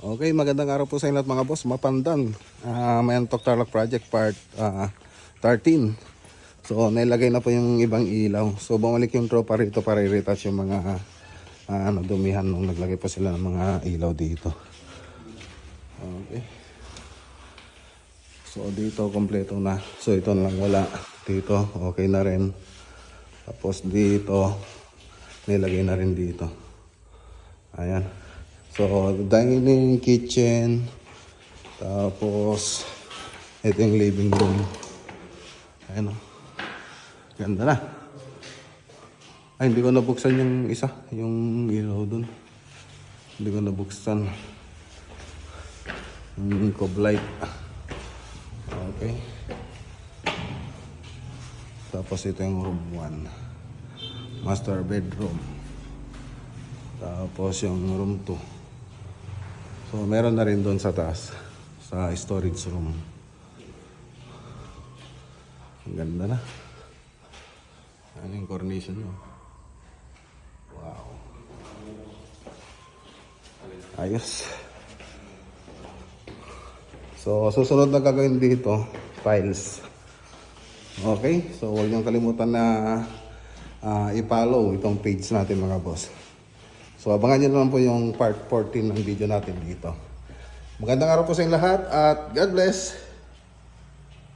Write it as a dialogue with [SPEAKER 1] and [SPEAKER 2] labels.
[SPEAKER 1] Okay, magandang araw po sa inyo lahat mga boss. Mapandan, Mayantok Tarlac Project Part 13. So, nailagay na po yung ibang ilaw. So, bumalik yung tropa rito para i-retouch yung mga dumihan nung naglagay po sila ng mga ilaw dito. Okay. So, dito kompleto na. So, ito na lang wala. Dito, okay na rin. Tapos dito, nilagay na rin dito. Ayan. So, dining, kitchen, tapos ito yung living room. Ayan o. Ganda na. Ay, hindi ko nabuksan yung isa, yung ilaw dun. Hindi ko nabuksan. Yung cob light. Okay. Tapos ito yung room 1. Master bedroom. Tapos yung room 2. So, meron na rin doon sa taas, sa storage room. Ang ganda na. Ano yung coronation nyo? Wow. Ayos. So, susunod na gagawin dito, files. Okay? So, huwag niyong kalimutan na i-follow itong page natin mga boss. So, abangan nyo naman po yung part 14 ng video natin dito. Magandang araw po sa inyo lahat at God bless!